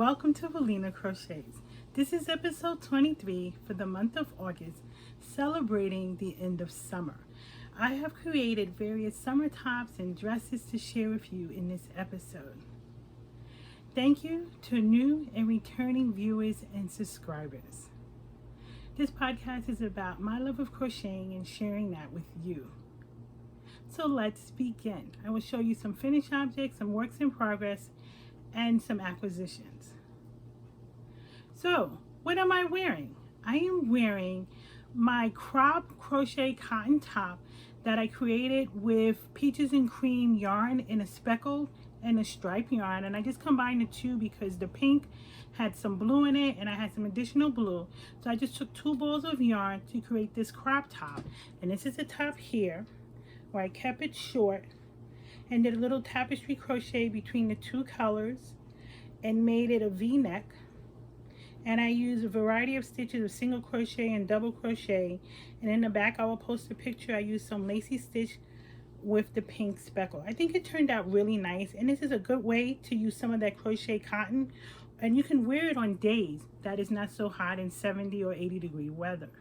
welcome to Valina Crochets. This is episode 23 for the month of August, celebrating the end of summer. I have created various summer tops and dresses to share with you in this episode. Thank you to new and returning viewers and subscribers. This podcast is about my love of crocheting and sharing that with you. So let's begin. I will show you some finished objects, some works in progress, and some acquisitions. So, what am I wearing? I am wearing my crop crochet cotton top that I created with peaches and cream yarn in a speckled and a striped yarn, and I just combined the two because the pink had some blue in it and I had some additional blue. So I just took 2 balls of yarn to create this crop top, and this is the top here where I kept it short and did a little tapestry crochet between the 2 colors and made it a V-neck. And I used a variety of stitches of single crochet and double crochet, and in the back I will post a picture. I used some lacy stitch with the pink speckle. I think it turned out really nice, and this is a good way to use some of that crochet cotton, and you can wear it on days that is not so hot in 70 or 80 degree weather.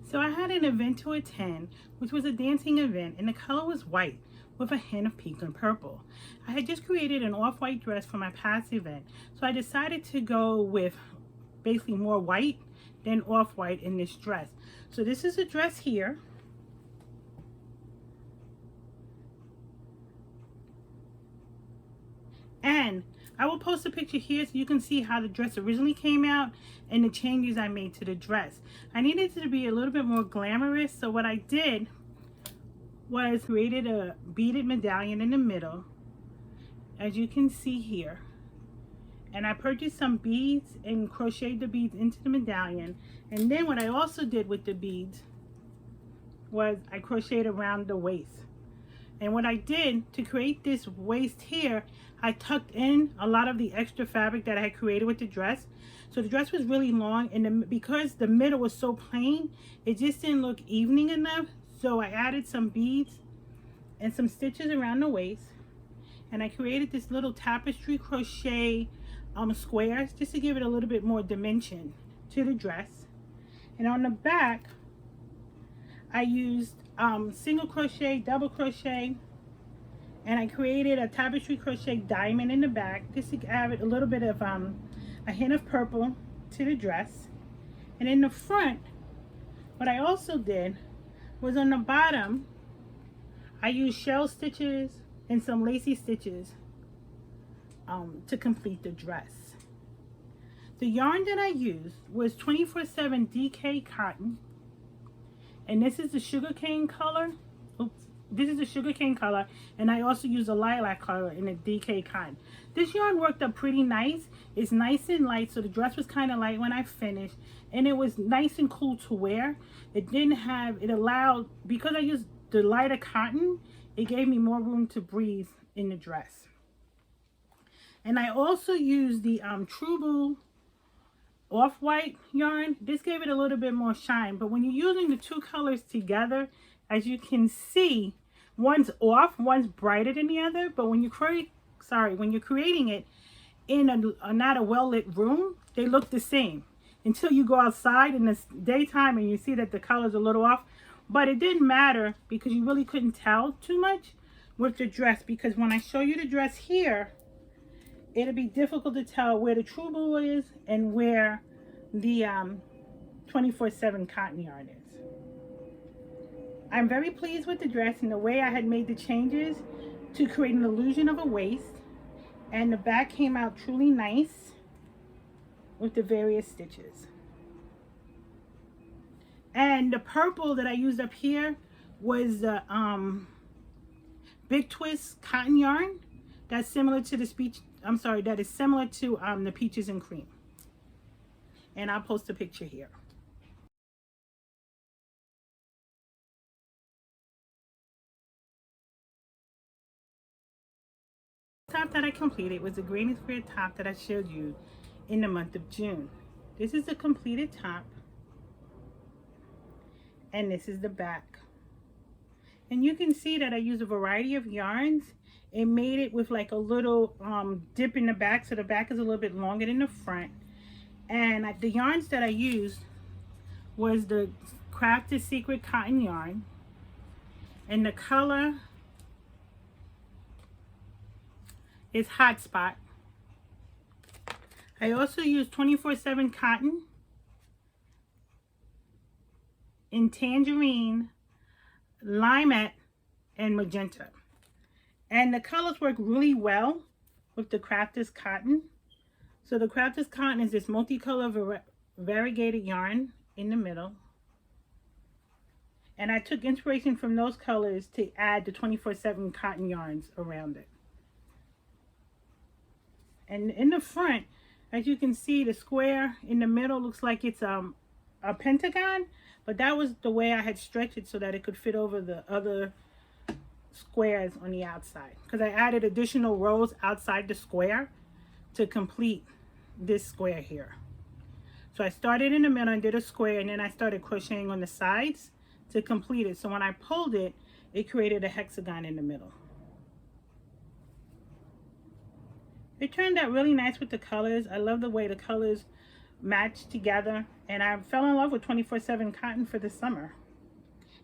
So I had an event to attend, which was a dancing event, and the color was white with a hint of pink and purple. I had just created an off-white dress for my past event, so I decided to go with basically more white than off-white in this dress. So this is a dress here. And I will post a picture here so you can see how the dress originally came out and the changes I made to the dress. I needed it to be a little bit more glamorous, so what I did was created a beaded medallion in the middle, as you can see here. And I purchased some beads and crocheted the beads into the medallion. And then what I also did with the beads was I crocheted around the waist. And what I did to create this waist here, I tucked in a lot of the extra fabric that I had created with the dress. So the dress was really long, and because the middle was so plain, it just didn't look evening enough. So I added some beads and some stitches around the waist, and I created this little tapestry crochet squares just to give it a little bit more dimension to the dress. And on the back, I used single crochet, double crochet, and I created a tapestry crochet diamond in the back just to add a little bit of a hint of purple to the dress. And in the front, what I also did was on the bottom, I used shell stitches and some lacy stitches to complete the dress. The yarn that I used was 24/7 DK cotton, and this is the sugarcane color. Oops, this is the sugarcane color, and I also used a lilac color in the DK cotton. This yarn worked up pretty nice. It's nice and light, so the dress was kind of light when I finished, and it was nice and cool to wear. It didn't have, it allowed, because I used the lighter cotton, it gave me more room to breathe in the dress. And I also used the truboo off-white yarn. This gave it a little bit more shine, but when you're using the 2 colors together, as you can see, one's off, one's brighter than the other. But when you when you're creating it in a not a well-lit room, they look the same until you go outside in the daytime and you see that the color's a little off. But it didn't matter because you really couldn't tell too much with the dress, because when I show you the dress here, it'll be difficult to tell where the truboo is and where the 24/7 cotton yarn is. I'm very pleased with the dress and the way I had made the changes to create an illusion of a waist, and the back came out truly nice with the various stitches. And the purple that I used up here was the Big Twist cotton yarn that's similar to that is similar to the peaches and cream. And I'll post a picture here. The top that I completed was the granny square top that I showed you in the month of June. This is the completed top, and this is the back. And you can see that I use a variety of yarns. It made it with like a little dip in the back, so the back is a little bit longer than the front. And the yarns that I used was the Crafted Secret cotton yarn, and the color is Hotspot. I also used 24/7 cotton in tangerine, limet, and magenta. And the colors work really well with the Crafted cotton. So the Crafted cotton is this multicolor variegated yarn in the middle. And I took inspiration from those colors to add the 24/7 cotton yarns around it. And in the front, as you can see, the square in the middle looks like it's a pentagon, but that was the way I had stretched it so that it could fit over the other squares on the outside, because I added additional rows outside the square to complete this square here. So I started in the middle and did a square, and then I started crocheting on the sides to complete it. So when I pulled it, it created a hexagon in the middle. It turned out really nice with the colors. I love the way the colors match together, and I fell in love with 24/7 cotton for the summer.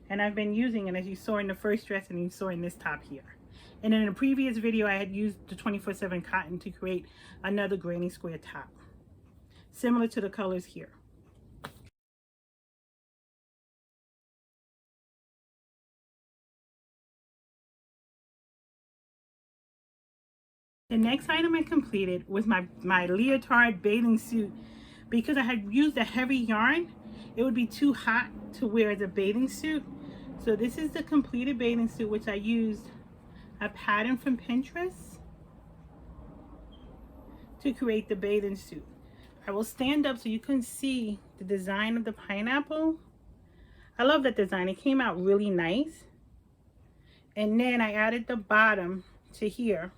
And I've been using it, as you saw in the first dress and you saw in this top here. And in a previous video, I had used the 24/7 cotton to create another granny square top, similar to the colors here. The next item I completed was my leotard bathing suit. Because I had used a heavy yarn, it would be too hot to wear as a bathing suit. So this is the completed bathing suit, which I used a pattern from Pinterest to create the bathing suit. I will stand up so you can see the design of the pineapple. I love that design. It came out really nice. And then I added the bottom to here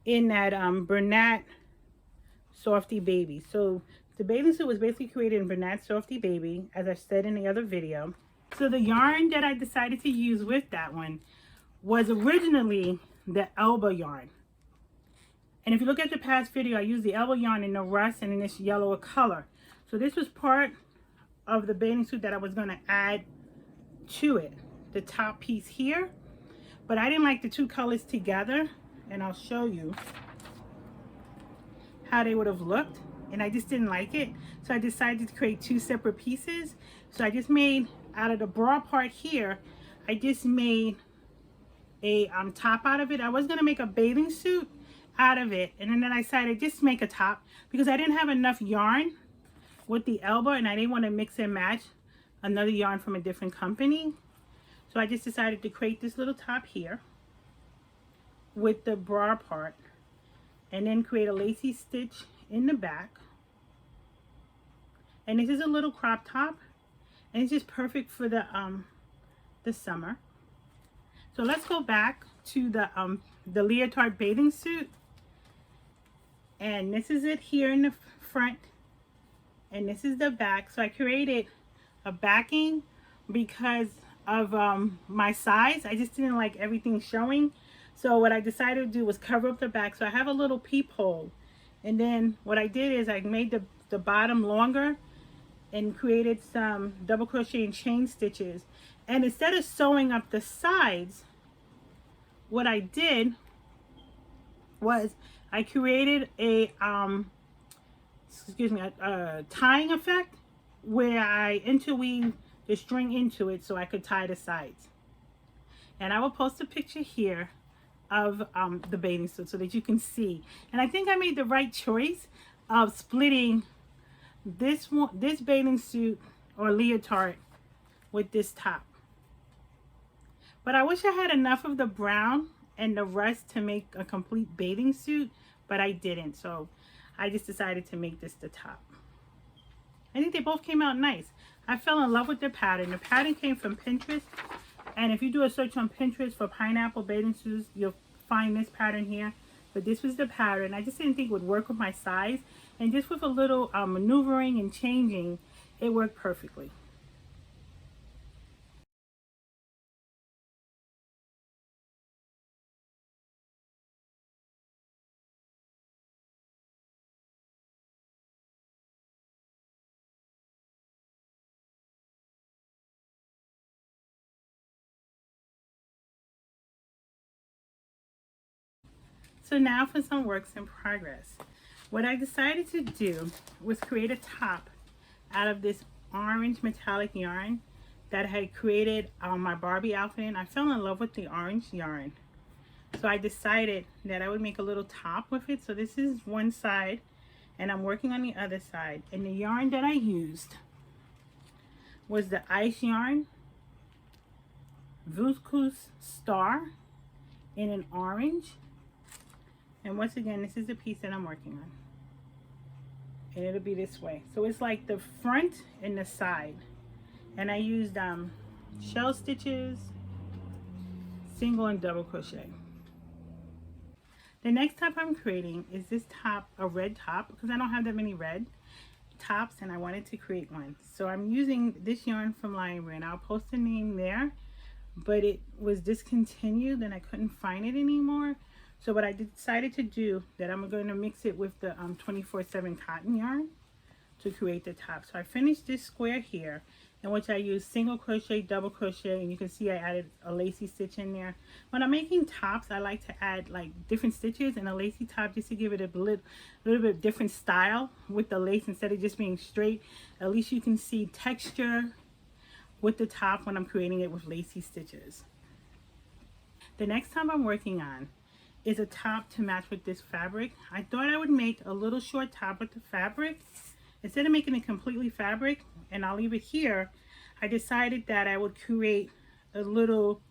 in that Bernat Softy Baby. So the bathing suit was basically created in Bernat Softy Baby, as I said in the other video. So the yarn that I decided to use with that one was originally the elbow yarn. And if you look at the past video, I used the elbow yarn in the rust and in this yellow color. So this was part of the bathing suit that I was going to add to it, the top piece here. But I didn't like the two colors together, and I'll show you how they would have looked, and I just didn't like it. So I decided to create two separate pieces. So I just made, out of the bra part here, I just made a top out of it. I was going to make a bathing suit out of it, and then I decided just make a top because I didn't have enough yarn with the elbow, and I didn't want to mix and match another yarn from a different company. So I just decided to create this little top here with the bra part, and then create a lacy stitch in the back. And this is a little crop top, and it's just perfect for the summer. So let's go back to the leotard bathing suit, and this is it here in the front, and this is the back. So I created a backing because of my size. I just didn't like everything showing. So what I decided to do was cover up the back. So I have a little peephole. And then what I did is I made the bottom longer and created some double crochet and chain stitches. And instead of sewing up the sides, what I did was I created a tying effect where I interweave the string into it so I could tie the sides. And I will post a picture here of the bathing suit so that you can see. And I think I made the right choice of splitting this bathing suit or leotard with this top. But I wish I had enough of the brown and the rust to make a complete bathing suit, but I didn't. So I just decided to make this the top. I think they both came out nice. I fell in love with the pattern. The pattern came from Pinterest. And if you do a search on Pinterest for pineapple bathing suits, you'll find this pattern here. But this was the pattern. I just didn't think it would work with my size. And just with a little maneuvering and changing, it worked perfectly. So now for some works in progress. What I decided to do was create a top out of this orange metallic yarn that I had created my Barbie outfit in. I fell in love with the orange yarn. So I decided that I would make a little top with it. So this is one side and I'm working on the other side. And the yarn that I used was the ice yarn, Viscose Star in an orange. And once again, this is the piece that I'm working on. And it'll be this way. So it's like the front and the side. And I used shell stitches, single and double crochet. The next top I'm creating is this top, a red top, because I don't have that many red tops and I wanted to create one. So I'm using this yarn from Lion Brand. I'll post the name there, but it was discontinued and I couldn't find it anymore. So what I decided to do, that I'm going to mix it with the 24/7 cotton yarn to create the top. So I finished this square here, in which I used single crochet, double crochet, and you can see I added a lacy stitch in there. When I'm making tops, I like to add like different stitches and a lacy top just to give it a little bit different style with the lace instead of just being straight. At least you can see texture with the top when I'm creating it with lacy stitches. The next top I'm working on is a top to match with this fabric. I thought I would make a little short top with the fabric. Instead of making it completely fabric, and I'll leave it here, I decided that I would create a little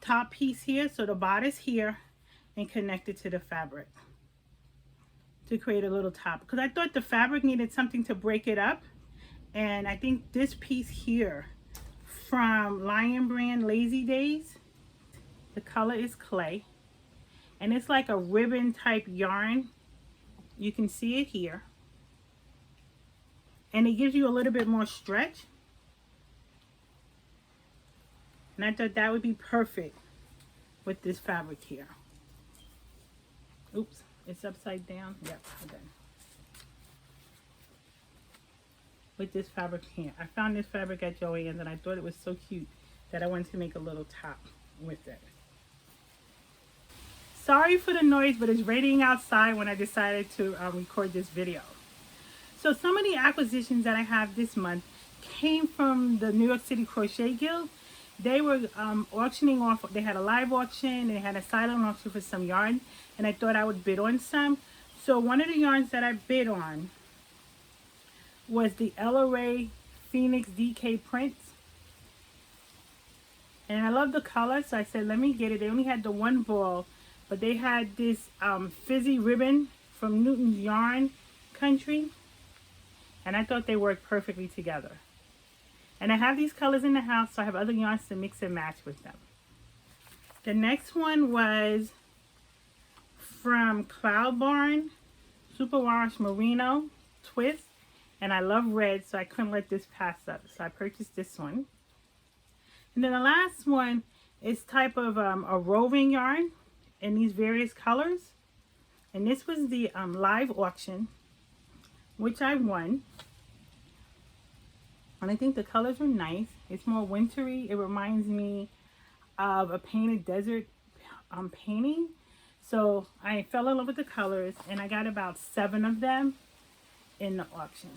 top piece here, so the bodice here, and connect it to the fabric to create a little top. Because I thought the fabric needed something to break it up, and I think this piece here from Lion Brand Lazy Days, the color is clay. And it's like a ribbon type yarn. You can see it here. And it gives you a little bit more stretch. And I thought that would be perfect with this fabric here. Oops, it's upside down. Yep, okay. With this fabric here. I found this fabric at Joann's and I thought it was so cute that I wanted to make a little top with it. Sorry for the noise, but it's raining outside when I decided to record this video. So some of the acquisitions that I have this month came from the New York City Crochet Guild. They were auctioning off, they had a live auction, they had a silent auction for some yarn, and I thought I would bid on some. So one of the yarns that I bid on was the Ella Ray Phoenix DK prints. And I love the color, so I said, let me get it. They only had the one ball. But they had this fizzy ribbon from Newton's Yarn Country. And I thought they worked perfectly together. And I have these colors in the house, so I have other yarns to mix and match with them. The next one was from Cloud Barn, Superwash Merino Twist. And I love red, so I couldn't let this pass up. So I purchased this one. And then the last one is type of a roving yarn in these various colors, and this was the live auction, which I won. And I think the colors were nice. It's more wintry. It reminds me of a painted desert painting. So I fell in love with the colors, and I got about 7 of them in the auction.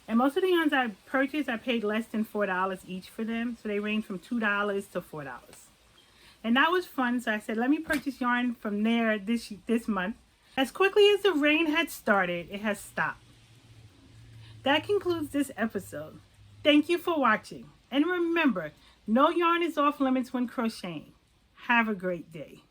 And most of the yarns I purchased, I paid less than $4 each for them. So they range from $2 to $4. And that was fun, so I said, let me purchase yarn from there this month. As quickly as the rain had started, it has stopped. That concludes this episode. Thank you for watching. And remember, no yarn is off limits when crocheting. Have a great day.